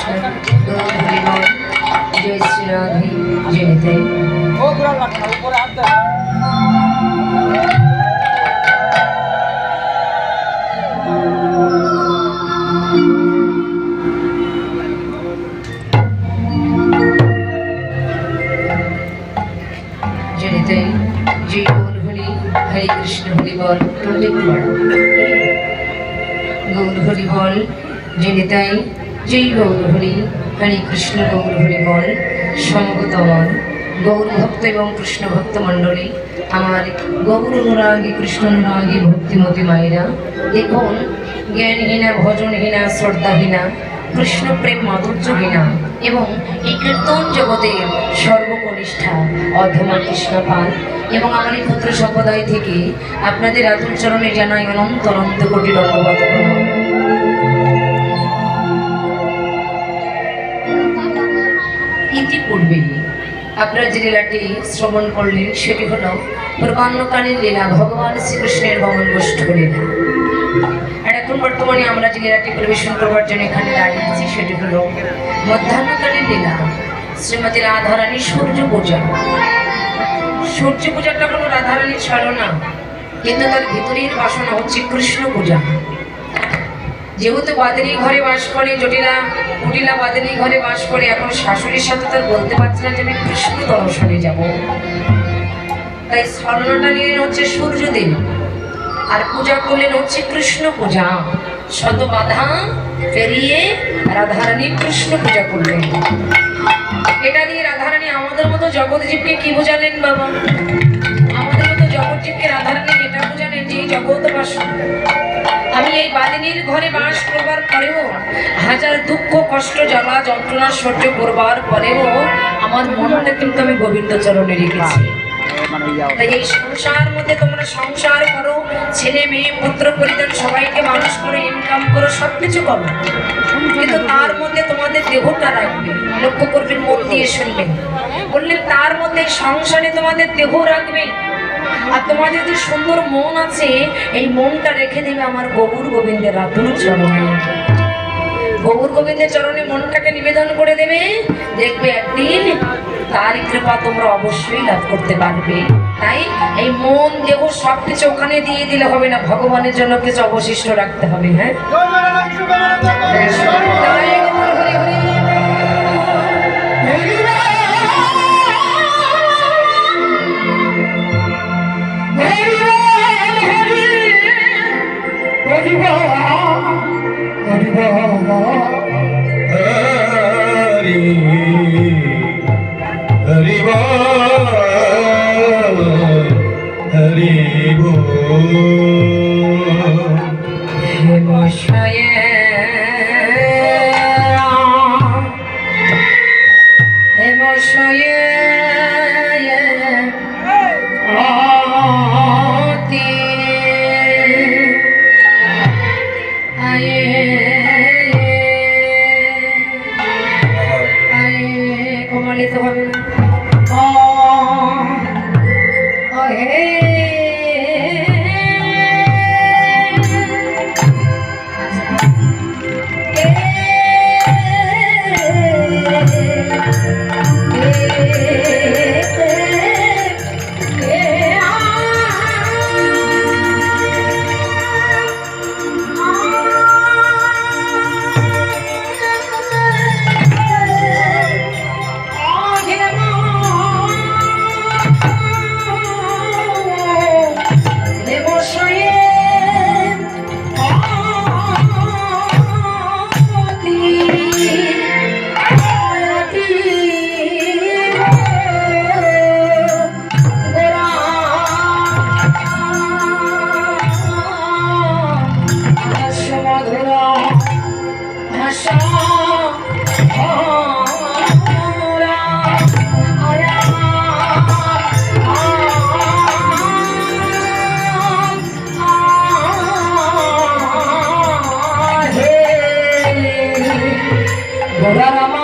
কৃষ্ণ হরি বল। জয় শ্রী রাধে জয় নিতাই। जय गौर हरि हरे कृष्ण हरि बोल। गौर हरि बोल जय निताई। जय गौर हरि हरे कृष्ण गौर हरि बोल। समगत আমার গৌর ভক্ত এবং কৃষ্ণ ভক্ত মণ্ডলী, আমার গৌর অনুরাগী কৃষ্ণ অনুরাগী ভক্তিমতী মায়েরা, দেখুন জ্ঞানহীনা ভজনহীনা শ্রদ্ধাহীনা কৃষ্ণ প্রেম মাধুর্যহীনা এবং এই কীর্তন জগতের সর্বকনিষ্ঠা অধমা কৃষ্ণ পাল এবং আমার এই পুত্র সম্প্রদায় থেকে আপনাদের আতুল চরণে জানাই অনন্ত অনন্ত কোটি দণ্ডবত প্রণাম। ইতিপূর্বে আপনারা যে লীলাটি শ্রবণ করলেন সেটি হল পূর্বাহ্নকালীন লীলা, ভগবান শ্রীকৃষ্ণের গমন গোষ্ঠ লীলা। আর এখন বর্তমানে আমরা যে লীলাটি পরিবেশন করবার জন্য এখানে দাঁড়িয়েছি সেটি হল মধ্যাহ্নকালীন লীলা, শ্রীমতী রাধারানীর সূর্য পূজা। সূর্য পূজাটা কোনো রাধারানীর ছলনা, কিন্তু তার ভিতরের বাসনা হচ্ছে কৃষ্ণ পূজা। যেহেতু বাদিনী ঘরে বাস করে, কুটিলা বাদিনী ঘরে বাস করে, এখন শাশুড়ির সাথে তার বলতে পারছে না যে আমি কৃষ্ণ দর্শনে যাব, তাই ছলনাটা নিলেন হচ্ছে সূর্যদেব আর পূজা করলেন হচ্ছে কৃষ্ণ পূজা। শত বাধা পেরিয়ে রাধারানী কৃষ্ণ পূজা করলেন। এটা দিয়ে রাধারানী আমাদের মতো জগৎজীবকে কি বোঝালেন বাবা? আমাদের মতো জগৎজীবকে রাধারানী এটা বোঝালেন যে জগৎবাস আমি এই বাদিনীর ঘরে বাস করবার পরেও, হাজার দুঃখ কষ্ট জ্বালা যন্ত্রণা সহ্য করবার পরেও আমার মনটা কিন্তু আমি গোবিন্দ চরণে রেখেছি। তাই এই সংসার মধ্যে তোমরা সংসার করো, ছেলে মেয়ে পুত্র পরিজন সবাইকে মানুষ করে ইনকাম করো, সবকিছু করো, কিন্তু তার মধ্যে তোমাদের দেহটা রাখবে। লক্ষ্য করবেন, মন দিয়ে শুনবেন। বললেন তার মধ্যে সংসারে তোমাদের দেহ রাখবে, আর তোমাদের যে সুন্দর মন আছে এই মনটা রেখে দেবে আমার গৌর গোবিন্দের আতুল চরণে। গৌর গোবিন্দের চরণে মনটাকে নিবেদন করে দেবে, দেখবে একদিন তারই কৃপা তোমরা অবশ্যই লাভ করতে পারবে। তাই এই মন দেহ সবকিছু ওখানে দিয়ে দিলে হবে না, ভগবানের জন্য কিছু অবশিষ্ট রাখতে হবে। হ্যাঁ, Rama